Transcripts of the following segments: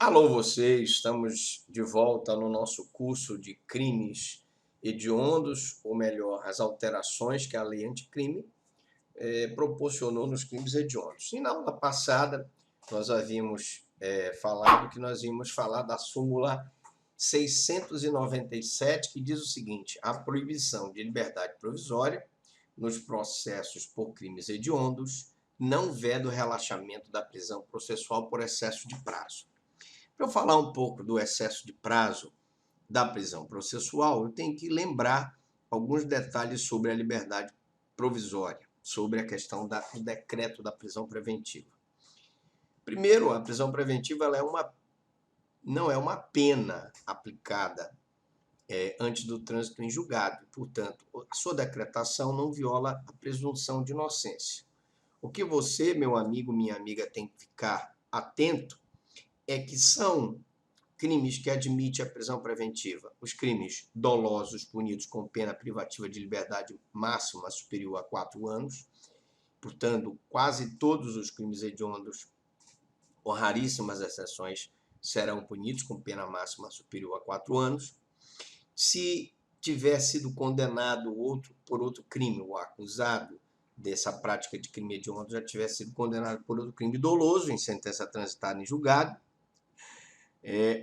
Alô você, estamos de volta no nosso curso de crimes hediondos, ou melhor, as alterações que a lei anticrime proporcionou nos crimes hediondos. E na aula passada, nós havíamos falado que nós íamos falar da súmula 697, que diz o seguinte: a proibição de liberdade provisória nos processos por crimes hediondos não veda o relaxamento da prisão processual por excesso de prazo. Para eu falar um pouco do excesso de prazo da prisão processual, eu tenho que lembrar alguns detalhes sobre a liberdade provisória, sobre a questão do decreto da prisão preventiva. Primeiro, a prisão preventiva não é uma pena aplicada antes do trânsito em julgado. Portanto, a sua decretação não viola a presunção de inocência. O que você, meu amigo, minha amiga, tem que ficar atento é que são crimes que admitem a prisão preventiva: os crimes dolosos punidos com pena privativa de liberdade máxima superior a 4 anos. Portanto, quase todos os crimes hediondos, com raríssimas exceções, serão punidos com pena máxima superior a 4 anos. Se tiver sido condenado por outro crime, o acusado dessa prática de crime hediondo já tiver sido condenado por outro crime doloso, em sentença transitada em julgado,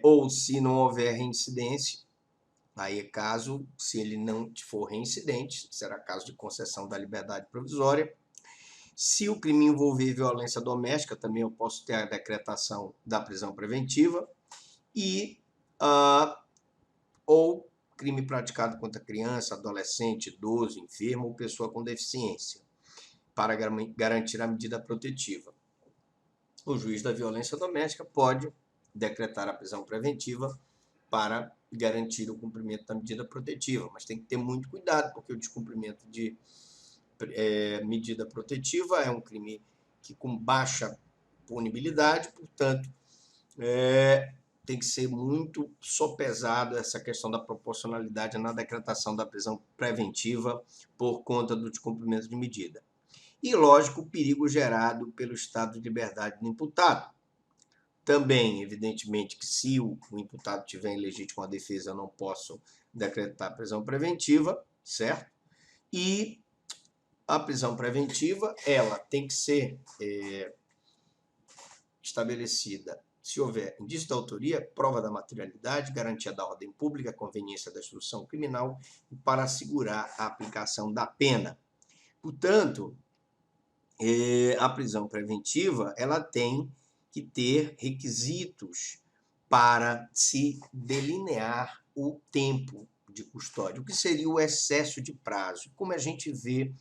ou se não houver reincidência, aí é caso, se ele não for reincidente, será caso de concessão da liberdade provisória. Se o crime envolver violência doméstica, também eu posso ter a decretação da prisão preventiva. Ou crime praticado contra criança, adolescente, idoso, enfermo ou pessoa com deficiência, para garantir a medida protetiva. O juiz da violência doméstica pode decretar a prisão preventiva para garantir o cumprimento da medida protetiva, mas tem que ter muito cuidado, porque o descumprimento de medida protetiva é um crime que com baixa punibilidade, portanto, tem que ser muito sopesado essa questão da proporcionalidade na decretação da prisão preventiva por conta do descumprimento de medida. E, lógico, o perigo gerado pelo estado de liberdade do imputado. Também, evidentemente, que se o imputado tiver em legítima defesa, eu não posso decretar prisão preventiva, certo? E a prisão preventiva, ela tem que ser estabelecida se houver indício da autoria, prova da materialidade, garantia da ordem pública, conveniência da instrução criminal e para assegurar a aplicação da pena. Portanto, a prisão preventiva, ela tem que ter requisitos para se delinear o tempo de custódia. O que seria o excesso de prazo? Como a gente vê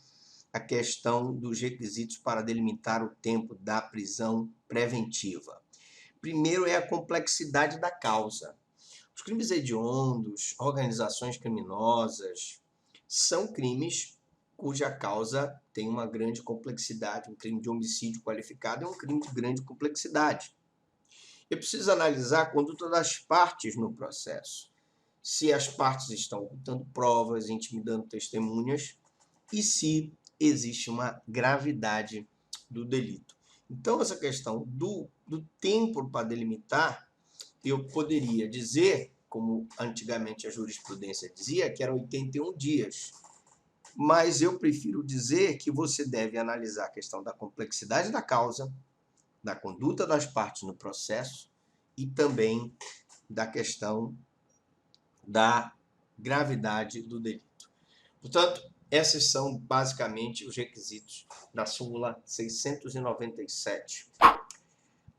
a questão dos requisitos para delimitar o tempo da prisão preventiva? Primeiro é a complexidade da causa. Os crimes hediondos, organizações criminosas, são crimes cuja causa tem uma grande complexidade. Um crime de homicídio qualificado é um crime de grande complexidade. Eu preciso analisar a conduta das partes no processo. Se as partes estão ocultando provas, intimidando testemunhas e se existe uma gravidade do delito. Então, essa questão do tempo para delimitar, eu poderia dizer, como antigamente a jurisprudência dizia, que eram 81 dias. Mas eu prefiro dizer que você deve analisar a questão da complexidade da causa, da conduta das partes no processo e também da questão da gravidade do delito. Portanto, esses são basicamente os requisitos da súmula 697.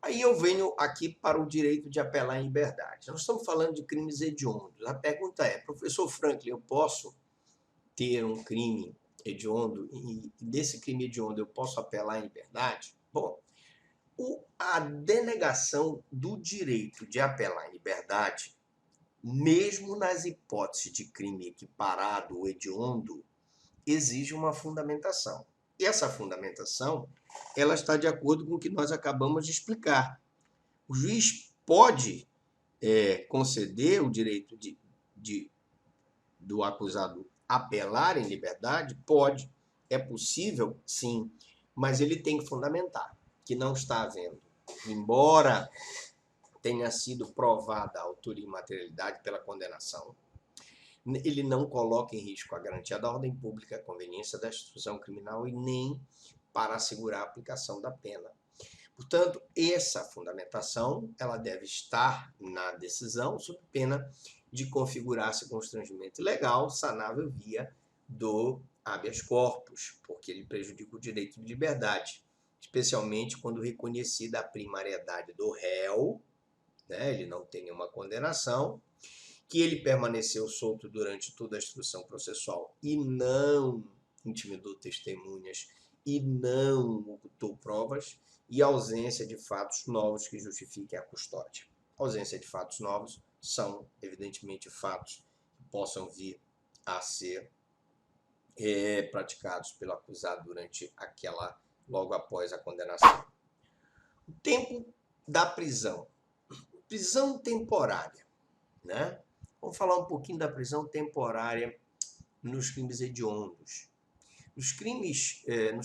Aí eu venho aqui para o direito de apelar em liberdade. Nós estamos falando de crimes hediondos. A pergunta é, professor Franklin, eu posso ter um crime hediondo e desse crime hediondo eu posso apelar em liberdade? Bom, a denegação do direito de apelar em liberdade, mesmo nas hipóteses de crime equiparado ou hediondo, exige uma fundamentação. E essa fundamentação, ela está de acordo com o que nós acabamos de explicar. O juiz pode conceder o direito do acusado apelar em liberdade? Pode. É possível? Sim. Mas ele tem que fundamentar que não está havendo. Embora tenha sido provada a autoria e materialidade pela condenação. Ele não coloca em risco a garantia da ordem pública, a conveniência da instituição criminal e nem para assegurar a aplicação da pena. Portanto, essa fundamentação ela deve estar na decisão sob pena de configurar-se constrangimento ilegal sanável via do habeas corpus, porque ele prejudica o direito de liberdade, especialmente quando reconhecida a primariedade do réu, né, ele não tem nenhuma condenação, que ele permaneceu solto durante toda a instrução processual e não intimidou testemunhas e não ocultou provas, e a ausência de fatos novos que justifiquem a custódia. A ausência de fatos novos são, evidentemente, fatos que possam vir a ser praticados pelo acusado durante logo após a condenação. O tempo da prisão. Prisão temporária, né? Vamos falar um pouquinho da prisão temporária nos crimes hediondos. Nos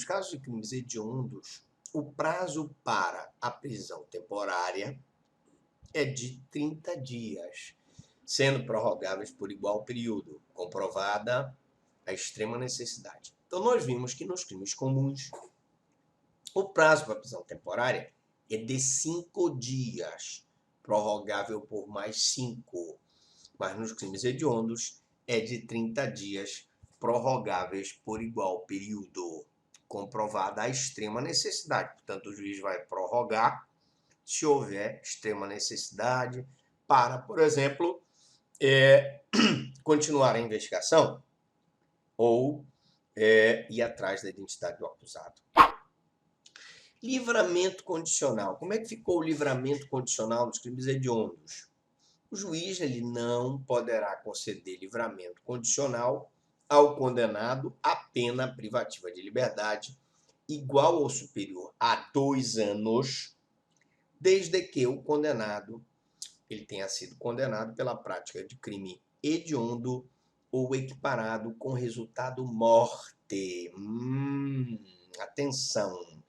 casos de crimes hediondos, o prazo para a prisão temporária é de 30 dias, sendo prorrogáveis por igual período, comprovada a extrema necessidade. Então, nós vimos que nos crimes comuns, o prazo para a prisão temporária é de 5 dias, prorrogável por mais 5. Mas nos crimes hediondos é de 30 dias, prorrogáveis por igual período, comprovada a extrema necessidade. Portanto, o juiz vai prorrogar se houver extrema necessidade para, por exemplo, continuar a investigação ou ir atrás da identidade do acusado. Livramento condicional. Como é que ficou o livramento condicional nos crimes hediondos? O juiz ele não poderá conceder livramento condicional ao condenado a pena privativa de liberdade igual ou superior a 2 anos, desde que o condenado ele tenha sido condenado pela prática de crime hediondo ou equiparado com resultado morte. Atenção!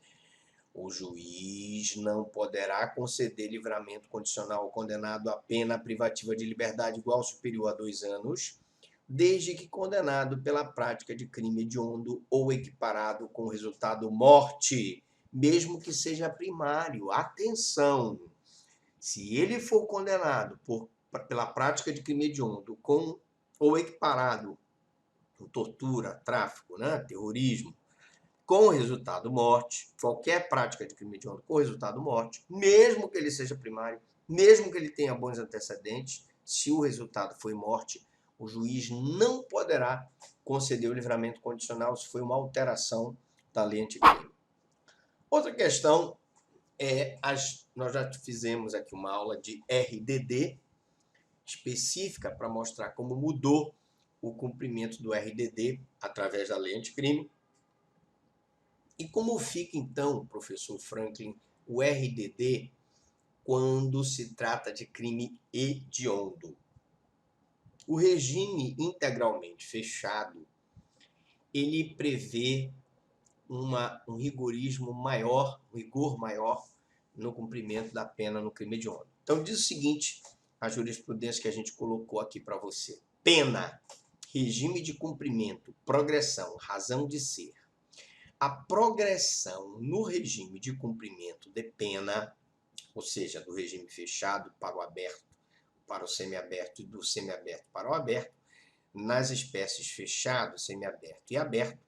O juiz não poderá conceder livramento condicional ao condenado a pena privativa de liberdade igual ou superior a 2 anos, desde que condenado pela prática de crime hediondo ou equiparado com resultado morte, mesmo que seja primário. Atenção! Se ele for condenado pela prática de crime hediondo ou equiparado com tortura, tráfico, né, terrorismo, com resultado morte, qualquer prática de crime hediondo com resultado morte, mesmo que ele seja primário, mesmo que ele tenha bons antecedentes, se o resultado foi morte, o juiz não poderá conceder o livramento condicional se foi uma alteração da lei anticrime. Outra questão nós já fizemos aqui uma aula de RDD específica para mostrar como mudou o cumprimento do RDD através da lei anticrime. E como fica, então, professor Franklin, o RDD quando se trata de crime hediondo? O regime integralmente fechado, ele prevê um rigor maior no cumprimento da pena no crime hediondo. Então, diz o seguinte, a jurisprudência que a gente colocou aqui para você. Pena, regime de cumprimento, progressão, razão de ser. A progressão no regime de cumprimento de pena, ou seja, do regime fechado para o aberto, para o semiaberto e do semiaberto para o aberto, nas espécies fechado, semiaberto e aberto,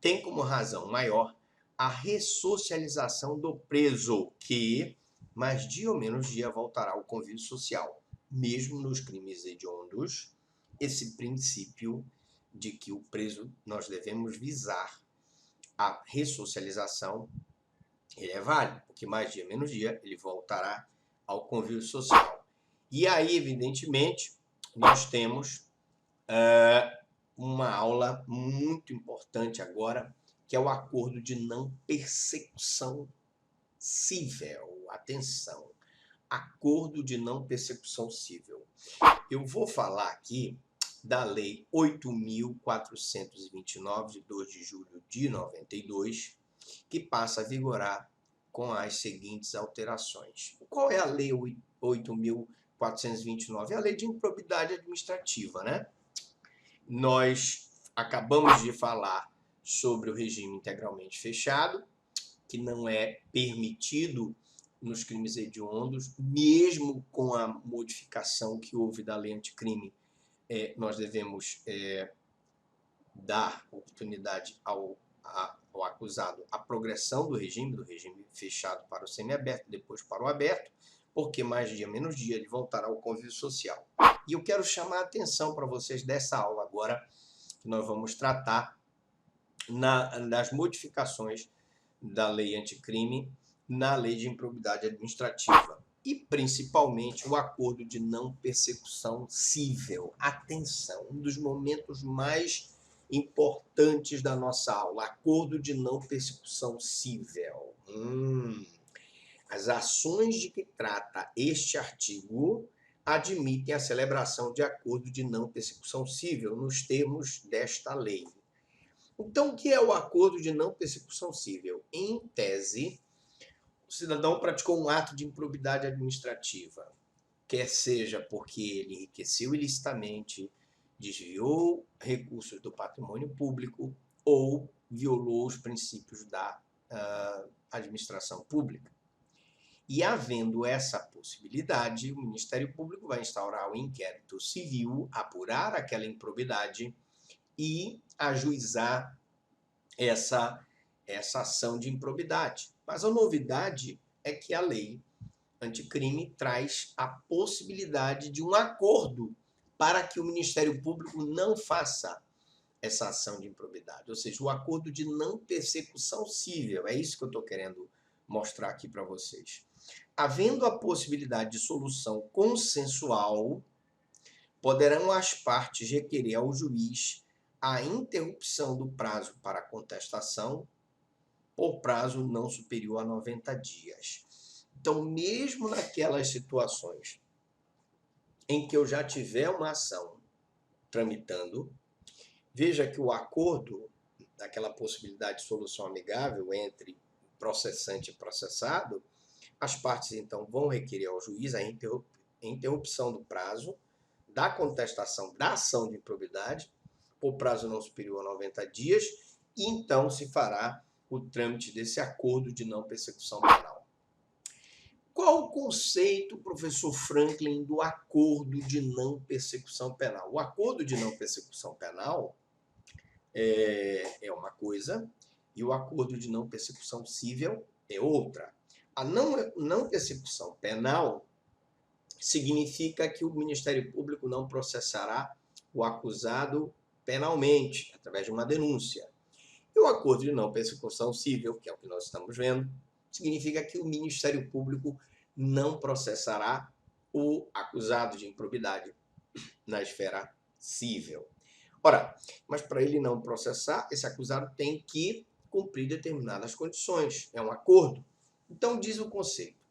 tem como razão maior a ressocialização do preso, que mais dia ou menos dia voltará ao convívio social. Mesmo nos crimes hediondos, esse princípio de que o preso nós devemos visar a ressocialização, ele é válido, porque mais dia menos dia ele voltará ao convívio social. E aí, evidentemente, nós temos uma aula muito importante agora, que é o acordo de não persecução cível. Atenção, acordo de não persecução cível. Eu vou falar aqui da Lei 8.429, de 2 de julho de 92, que passa a vigorar com as seguintes alterações. Qual é a Lei 8.429? É a Lei de Improbidade Administrativa, né? Nós acabamos de falar sobre o regime integralmente fechado, que não é permitido nos crimes hediondos, mesmo com a modificação que houve da lei anticrime, nós devemos dar oportunidade ao acusado a progressão do regime fechado para o semiaberto, depois para o aberto, porque mais dia menos dia ele voltará ao convívio social. E eu quero chamar a atenção para vocês dessa aula agora, que nós vamos tratar das modificações da lei anticrime na lei de improbidade administrativa e principalmente o acordo de não persecução cível. Atenção, um dos momentos mais importantes da nossa aula, acordo de não persecução cível. As ações de que trata este artigo admitem a celebração de acordo de não persecução cível nos termos desta lei. Então, o que é o acordo de não persecução cível? Em tese, o cidadão praticou um ato de improbidade administrativa, quer seja porque ele enriqueceu ilicitamente, desviou recursos do patrimônio público ou violou os princípios da administração pública. E havendo essa possibilidade, o Ministério Público vai instaurar o inquérito civil, apurar aquela improbidade e ajuizar essa ação de improbidade. Mas a novidade é que a lei anticrime traz a possibilidade de um acordo para que o Ministério Público não faça essa ação de improbidade, ou seja, o acordo de não persecução cível. É isso que eu estou querendo mostrar aqui para vocês. Havendo a possibilidade de solução consensual, poderão as partes requerer ao juiz a interrupção do prazo para contestação por prazo não superior a 90 dias. Então, mesmo naquelas situações em que eu já tiver uma ação tramitando, veja que o acordo, daquela possibilidade de solução amigável entre processante e processado, as partes então vão requerer ao juiz a interrupção do prazo da contestação da ação de improbidade por prazo não superior a 90 dias, e então se fará o trâmite desse acordo de não persecução penal. Qual o conceito, professor Franklin, do acordo de não persecução penal? O acordo de não persecução penal é uma coisa e o acordo de não persecução cível é outra. A não persecução penal significa que o Ministério Público não processará o acusado penalmente, através de uma denúncia. E o acordo de não persecução cível, que é o que nós estamos vendo, significa que o Ministério Público não processará o acusado de improbidade na esfera cível. Ora, mas para ele não processar, esse acusado tem que cumprir determinadas condições. É um acordo. Então, diz o conceito.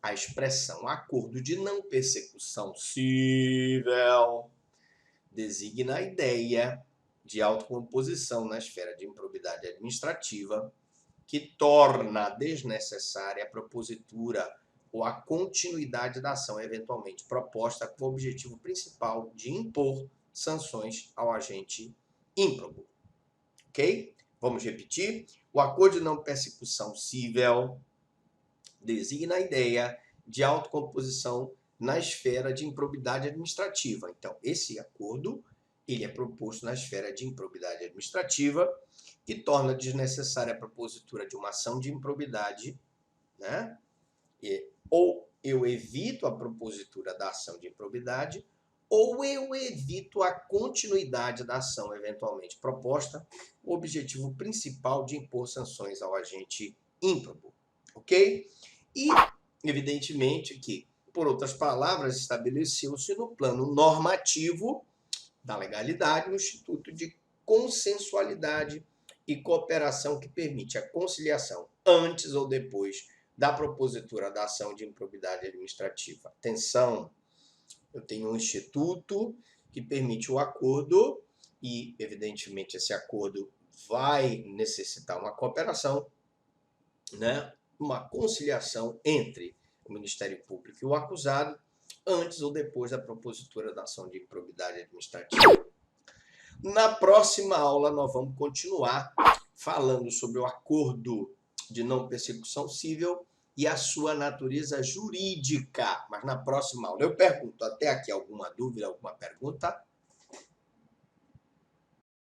A expressão acordo de não persecução cível designa a ideia de autocomposição na esfera de improbidade administrativa que torna desnecessária a propositura ou a continuidade da ação eventualmente proposta com o objetivo principal de impor sanções ao agente ímprobo. Ok? Vamos repetir. O acordo de não persecução cível designa a ideia de autocomposição na esfera de improbidade administrativa. Então, esse acordo ele é proposto na esfera de improbidade administrativa, que torna desnecessária a propositura de uma ação de improbidade, né? Ou eu evito a propositura da ação de improbidade, ou eu evito a continuidade da ação eventualmente proposta, o objetivo principal de impor sanções ao agente ímprobo. Ok? E, evidentemente, que, por outras palavras, estabeleceu-se no plano normativo da legalidade o Instituto de Consensualidade e Cooperação que permite a conciliação antes ou depois da propositura da ação de improbidade administrativa. Atenção, eu tenho um instituto que permite o acordo e, evidentemente, esse acordo vai necessitar uma cooperação, né? uma conciliação entre o Ministério Público e o acusado, antes ou depois da propositura da ação de improbidade administrativa. Na próxima aula, nós vamos continuar falando sobre o acordo de não persecução civil e a sua natureza jurídica. Mas na próxima aula eu pergunto, até aqui alguma dúvida, alguma pergunta?